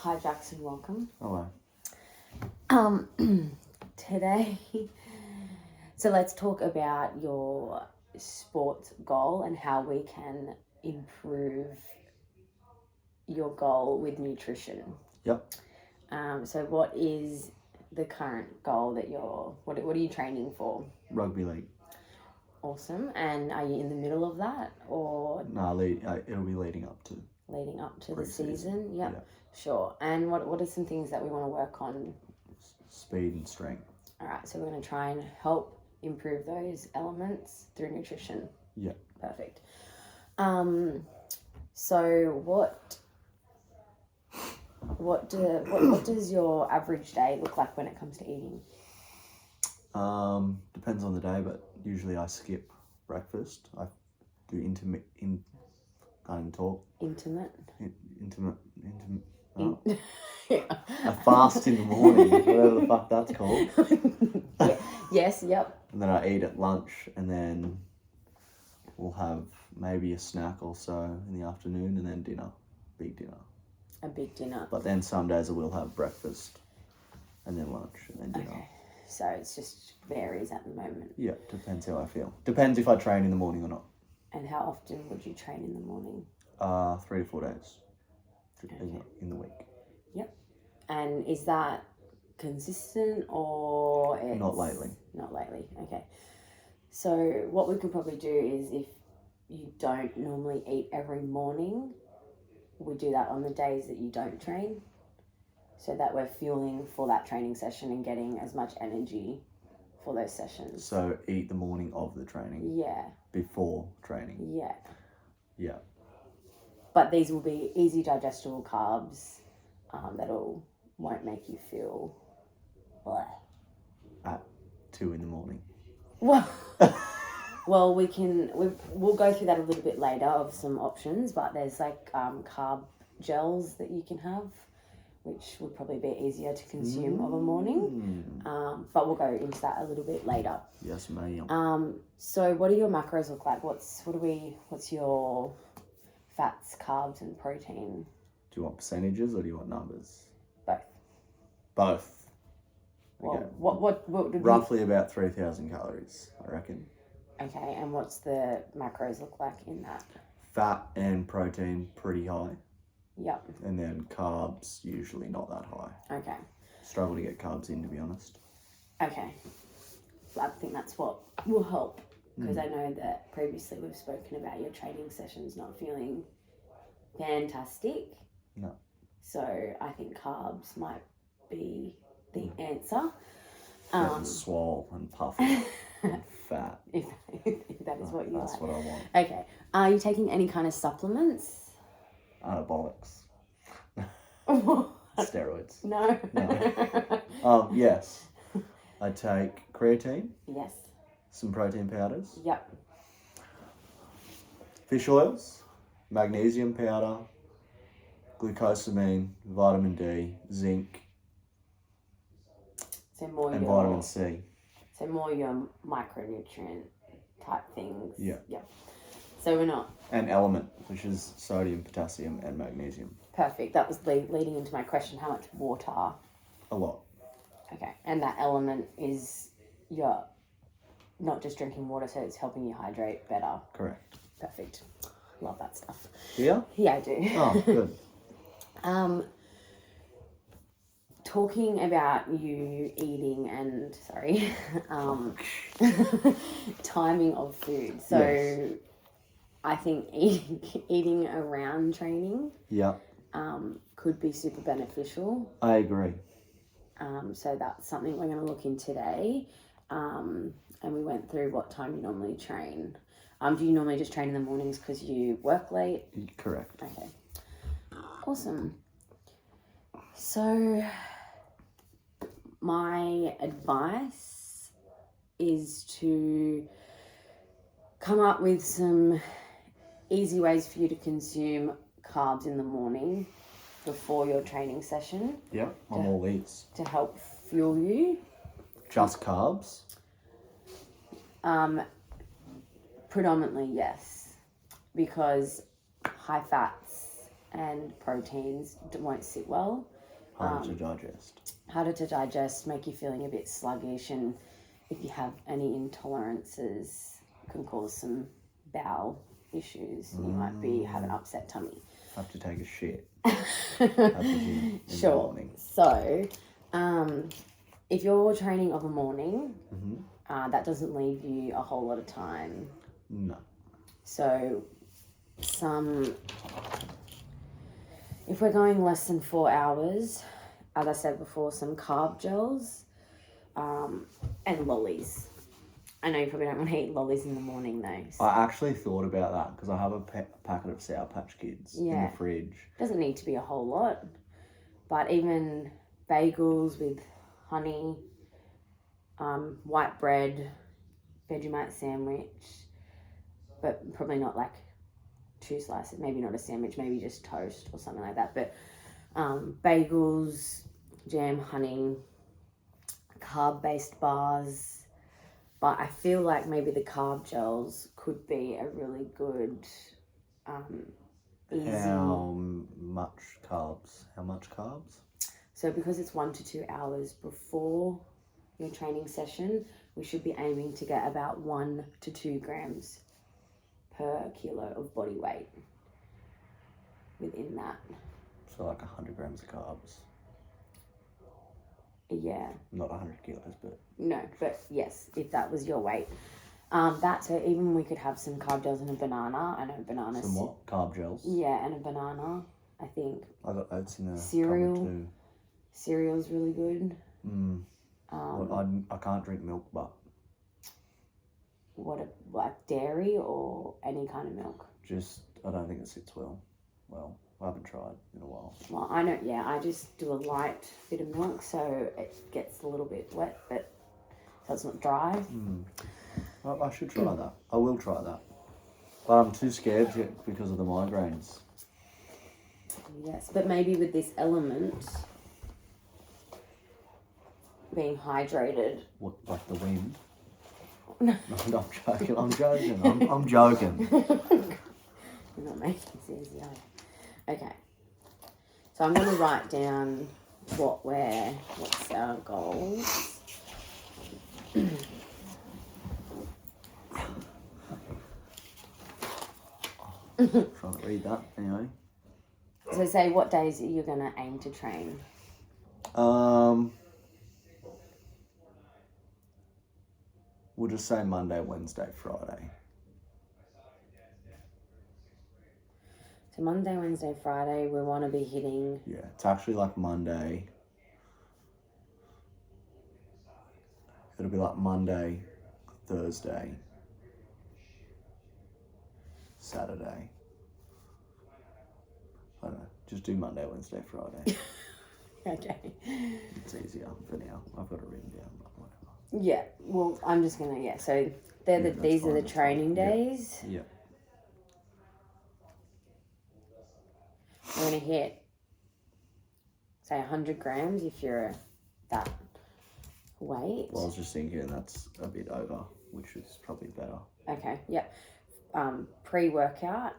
Hi Jackson, welcome. Hello. Today, so let's talk about your sports goal and how we can improve your goal with nutrition. Yep. So what is the current goal that what are you training for? Rugby league. Awesome. And are you in the middle of that or? No, it'll be leading up to. Leading up to the Pre-season. season? Yep. Yeah. Sure. And what are some things that we want to work on? Speed and strength. All right. So we're going to try and help improve those elements through nutrition. Yeah. Perfect. So what does your average day look like when it comes to eating? Depends on the day, but usually I skip breakfast. I do intimate. Can't even talk. Intimate. Oh. Yeah. I fast in the morning, whatever the fuck that's called. Yeah. Yes. Yep. And then I eat at lunch, and then we'll have maybe a snack or so in the afternoon, and then dinner, big dinner. A big dinner. But then some days I will have breakfast, and then lunch, and then dinner. Okay. So it's just varies at the moment. Yeah, depends how I feel. Depends if I train in the morning or not. And how often would you train in the morning? 3 to 4 days in the week. Yep. And is that consistent or it's... Not lately. Not lately. Okay. So what we could probably do is if you don't normally eat every morning, we do that on the days that you don't train, so that we're fueling for that training session and getting as much energy for those sessions. So eat the morning of the training. Yeah. Before training. Yeah. Yeah. But these will be easy digestible carbs won't make you feel bleh. At 2 in the morning. Well, we'll go through that a little bit later of some options, but there's like carb gels that you can have, which would probably be easier to consume of a morning. But we'll go into that a little bit later. Yes, ma'am. So what do your macros look like? What's your fats, carbs, and protein? Do you want percentages or do you want numbers? Both. Okay. Well, what did roughly about 3,000 calories, I reckon. Okay, and what's the macros look like in that? Fat and protein pretty high. Yep. And then carbs usually not that high. Okay. Struggle to get carbs in, to be honest. Okay. I think that's what will help, because I know that previously we've spoken about your training sessions not feeling fantastic. No. So I think carbs might be the answer. Getting swole and puffy and fat. If that is what you That's like. what I want. Okay. Are you taking any kind of supplements? Anabolics. Steroids. No. No. Yes. I take creatine. Yes. Some protein powders. Yep. Fish oils. Magnesium powder. Glucosamine. Vitamin D. Zinc. So more and vitamin C. So more your micronutrient type things. Yeah. Yep. So we're not... And element, which is sodium, potassium, and magnesium. Perfect. That was leading into my question, how much water? A lot. Okay. And that element is you're not just drinking water, so it's helping you hydrate better. Correct. Perfect. Love that stuff. Yeah? Yeah, I do. Oh, good. Talking about you eating and, timing of food. So yes. I think eating around training could be super beneficial. I agree. So that's something we're going to look in today. And we went through what time you normally train. Do you normally just train in the mornings because you work late? Correct. Okay. Awesome. So my advice is to come up with some easy ways for you to consume carbs in the morning before your training session. Yeah, I'm all eats. To help fuel you. Just carbs? Predominantly, yes. Because high fats and proteins won't sit well. Harder to digest. Harder to digest, make you feeling a bit sluggish, and if you have any intolerances, can cause some bowel issues. You might have an upset tummy. Have to take a shit. Have the gym in the morning. So, if you're training of a morning, that doesn't leave you a whole lot of time. No. So, if we're going less than 4 hours, as I said before, some carb gels, and lollies. I know you probably don't want to eat lollies in the morning though. So. I actually thought about that because I have a packet of Sour Patch Kids in the fridge. Doesn't need to be a whole lot, but even bagels with honey, white bread, Vegemite sandwich, but probably not like 2 slices, maybe not a sandwich, maybe just toast or something like that. But bagels, jam, honey, carb-based bars. But I feel like maybe the carb gels could be a really good, easy... How much carbs? So because it's 1 to 2 hours before your training session, we should be aiming to get about 1 to 2 grams per kilo of body weight within that. So like 100 grams of carbs. Yeah. Not 100 kilos, but... No, but yes, if that was your weight. So even we could have some carb gels and a banana. I know bananas. Some what? Carb gels? Yeah, and a banana, I think. I got oats in there. Cereal. Too. Cereal's really good. Well, I can't drink milk, but... Like dairy or any kind of milk? I don't think it sits well. Well, I haven't tried in a while. Well, I know, yeah, I just do a light bit of milk so it gets a little bit wet, but so it's not dry. I should try that. I will try that. But I'm too scared because of the migraines. Yes, but maybe with this element, being hydrated. What, like the wind? No, I'm joking. I'm joking. You're not making this easy, are you? Okay. So I'm going to write down what's our goals. Trying to read that anyway. So say what days you're going to aim to train? We'll just say Monday, Wednesday, Friday. So Monday, Wednesday, Friday, we want to be hitting... Yeah, it's actually like Monday. It'll be like Monday, Thursday, Saturday. I don't know. Just do Monday, Wednesday, Friday. Okay. It's easier for now. I've got it written down, but whatever. Yeah, well, I'm just going to, so these are the training days. Yeah. We're going to hit, say, 100 grams if you're that weight. Well, I was just thinking that's a bit over, which is probably better. Okay, yeah. Pre-workout,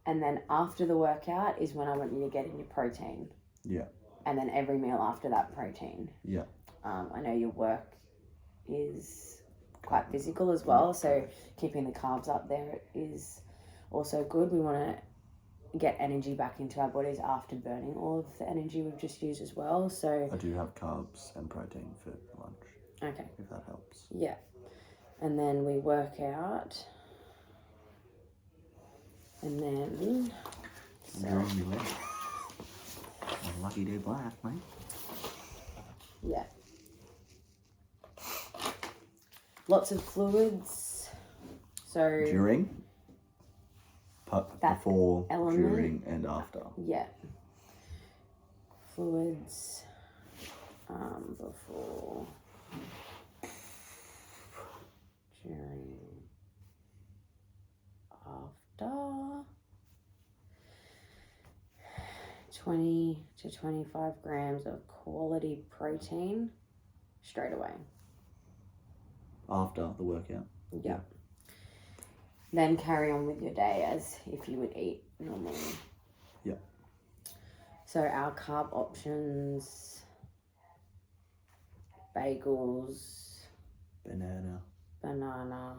and then after the workout is when I want you to get in your protein. Yeah. And then every meal after that, protein. Yeah. I know your work is quite physical as well, so keeping the carbs up there is also good. We want to get energy back into our bodies after burning all of the energy we've just used as well. So I do have carbs and protein for lunch. Okay. If that helps. Yeah. And then we work out. And then... Drawing your leg. I'm lucky to black, mate. Yeah. Lots of fluids. So... During? Before, element. during, and after. Yeah. Fluids. Before... During... After... 20 to 25 grams of quality protein straight away. After the workout? Yeah. Then carry on with your day as if you would eat normally. Yeah. So our carb options, bagels, Banana. banana,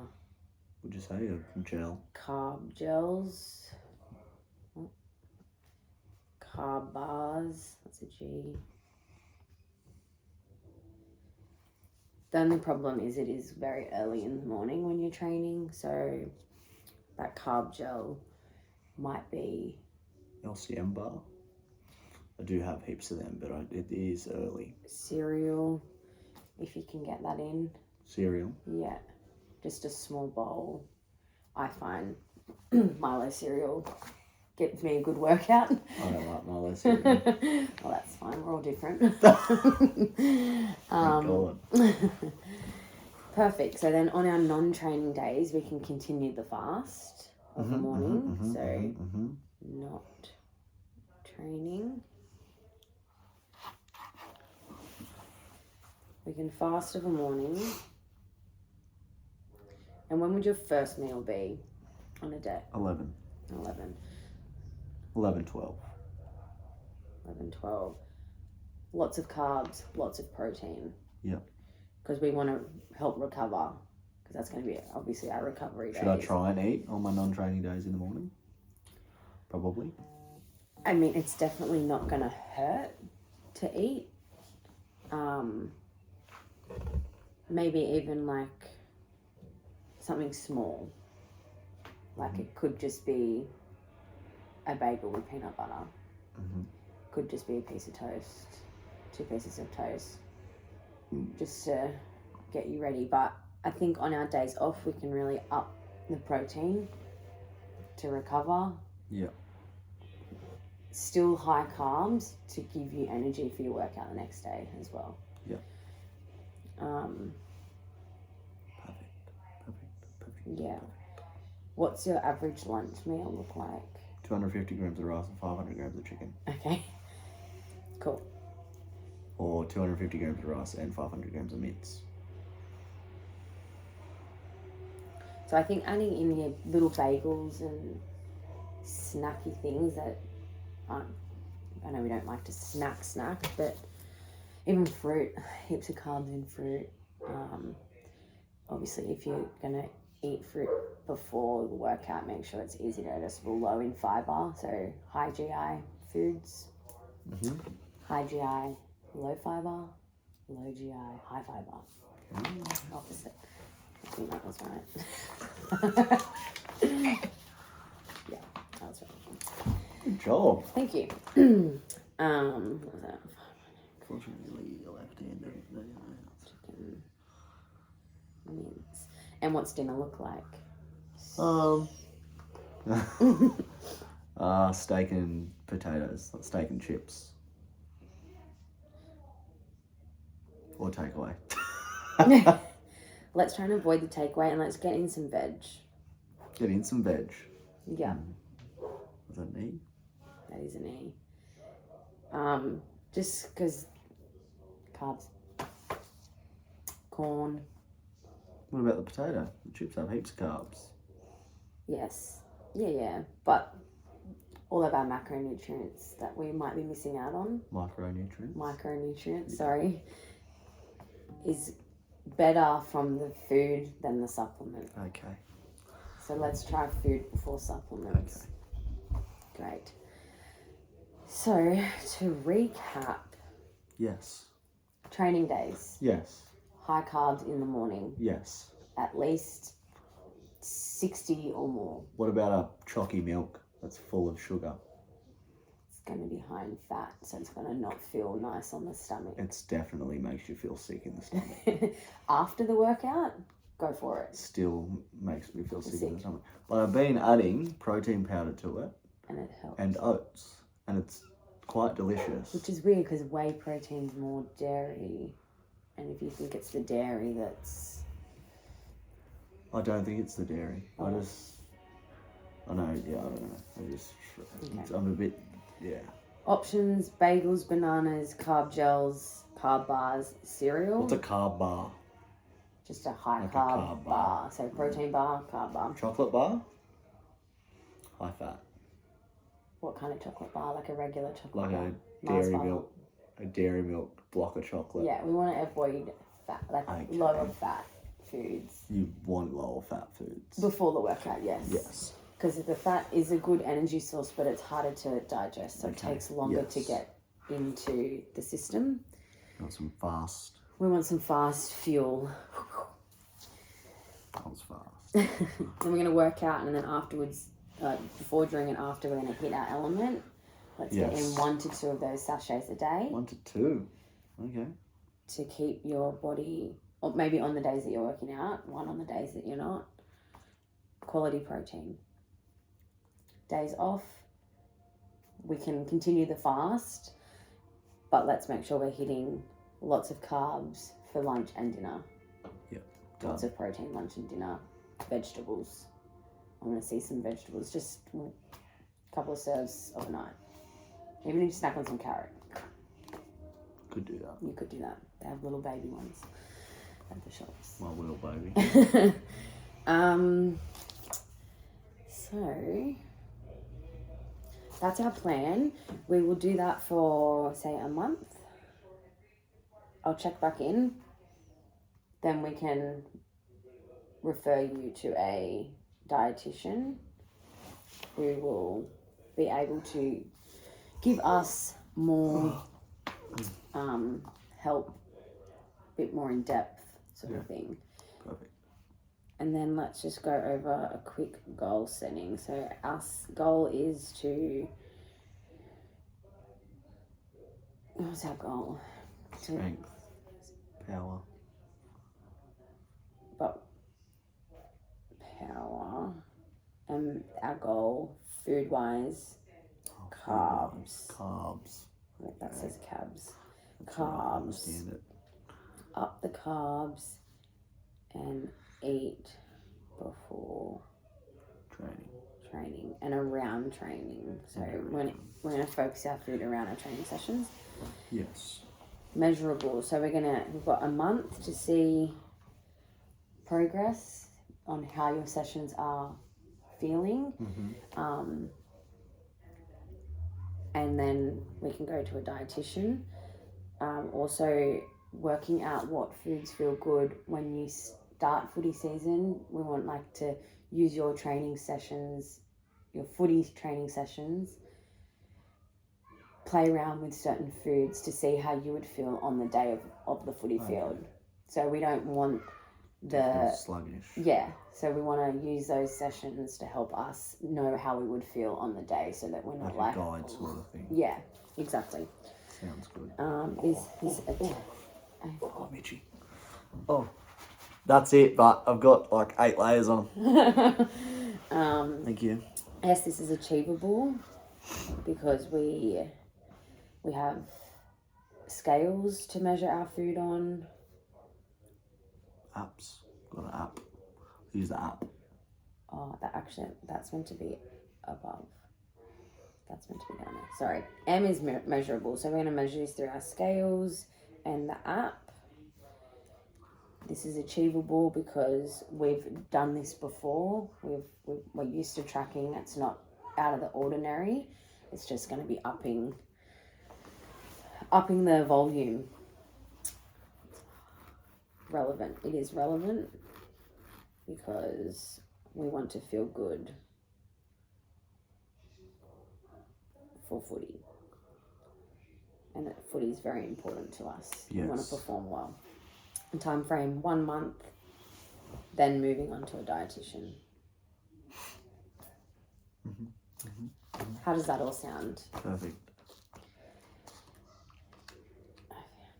Would you say a gel? carb gels, carb bars, that's a G. The only problem is it is very early in the morning when you're training, so that carb gel might be... LCM bar. I do have heaps of them, but it is early. Cereal, if you can get that in. Cereal. Yeah, just a small bowl. I find Milo cereal gets me a good workout. I don't like Milo cereal. Well, that's fine. We're all different. Thank God. Perfect. So then on our non-training days, we can continue the fast of the morning. Not training. We can fast of a morning. And when would your first meal be on a day? 11. 11. 11, 12. 11, 12. Lots of carbs, lots of protein. Yep. Because we want to help recover. Because that's going to be obviously our recovery days. Should I try and eat on my non-training days in the morning? Probably. I mean, it's definitely not going to hurt to eat. Maybe even like something small. Like it could just be a bagel with peanut butter. Could just be a piece of toast, 2 pieces of toast, just to get you ready. But I think on our days off, we can really up the protein to recover. Yeah. Still high carbs to give you energy for your workout the next day as well. Yeah. Perfect. Yeah. What's your average lunch meal look like? 250 grams of rice and 500 grams of chicken. Okay. Cool. Or 250 grams of rice and 500 grams of mince. So I think adding in your little bagels and snacky things that aren't, I know we don't like to snack, but even fruit, heaps of carbs in fruit. Obviously, if you're going to eat fruit before the workout, make sure it's easy digestible, low in fiber. So high GI foods, high GI, low fiber, low GI, high fiber. Opposite. I think that was right. Yeah, that was right. Good job. Thank you. What was that? Fortunately, your left-handed. Chicken mince. And what's dinner look like? Steak and potatoes, steak and chips. Or takeaway. Let's try and avoid the takeaway and let's get in some veg. Get in some veg. Yeah. Is that an E? That is an E. Just because carbs. Corn. What about the potato? The chips have heaps of carbs. Yes. Yeah. But all of our macronutrients that we might be missing out on. Micronutrients, sorry. Is better from the food than the supplement. Okay. So let's try food before supplements. Okay. Great. So to recap, Yes. training days, Yes. high carbs in the morning, Yes. at least 60 or more. What about a chalky milk that's full of sugar? It's going to be high in fat, so it's going to not feel nice on the stomach. It definitely makes you feel sick in the stomach. After the workout, go for it. Still makes me feel sick in the stomach. But I've been adding protein powder to it. And it helps. And oats. And it's quite delicious. Which is weird because whey protein's more dairy. And if you think it's the dairy that's... I don't think it's the dairy. Oh. I don't know. I'm a bit, yeah. Options, bagels, bananas, carb gels, carb bars, cereal. What's a carb bar? Just a high Like a carb, carb bar. bar. So protein bar, carb bar. Chocolate bar? High fat. What kind of chocolate bar? Like a regular chocolate Like bar? a Mars dairy bar. milk, block of chocolate. Yeah, we want to avoid fat, like Okay. lower fat foods. You want lower fat foods. Before the workout, yes. Yes. Because the fat is a good energy source, but it's harder to digest, so it Okay, takes longer to yes. get into the system. Got some fast. We want some fast fuel. That was fast. Then we're going to work out, and then afterwards, before, during, and after, we're going to hit our element. Let's get in Yes. 1 to 2 of those sachets a day 1 to 2. Okay. to keep your body, or maybe on the days that you're working out, 1 on the days that you're not. Quality protein. Days off, we can continue the fast, but let's make sure we're hitting lots of carbs for lunch and dinner. Lots of protein, lunch and dinner. Vegetables. I'm going to see some vegetables. Just a couple of serves overnight. Even if you snack on some carrot. Could do that. You could do that. They have little baby ones at the shops. My little baby. So that's our plan. We will do that for, say, a month. I'll check back in. Then we can refer you to a dietitian who will be able to give us more help, a bit more in depth sort of thing. Perfect. And then let's just go over a quick goal setting. So our goal is to, what's our goal? Strength. Power. But power, and our goal food wise, carbs. Carbs. Wait, that says cabs. That's right, I Carbs. understand it. Up the carbs and eat before training and around training. So we're going to focus our food around our training sessions. Yes. Measurable. So we've got a month to see progress on how your sessions are feeling. And then we can go to a dietitian. Also working out what foods feel good when you start footy season. We want to use your training sessions, your footy training sessions, play around with certain foods to see how you would feel on the day of the footy field. So we don't want sluggish. Yeah, so we want to use those sessions to help us know how we would feel on the day, so that we're not Like a guide sort of thing. Yeah, exactly. Sounds good. Oh, Mitchy. Oh, that's it, but I've got like 8 layers on. Thank you. yes, this is achievable because we have scales to measure our food on. Apps. Got an app. Use the app. Oh, that's meant to be above. That's meant to be down there. Sorry. M is measurable. So we're going to measure this through our scales and the app. This is achievable because we've done this before. We're used to tracking. It's not out of the ordinary. It's just going to be upping the volume. Relevant. It is relevant because we want to feel good for footy. And that footy is very important to us. We want to perform well. And time frame 1 month, then moving on to a dietitian. How does that all sound? Perfect.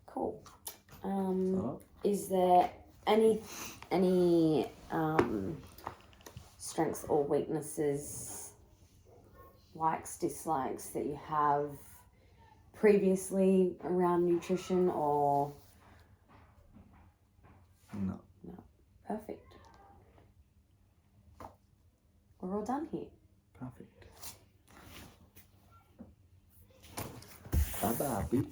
Cool. Is there any strengths or weaknesses, likes, dislikes that you have previously around nutrition or? No. Perfect. We're all done here. Perfect. Bye-bye.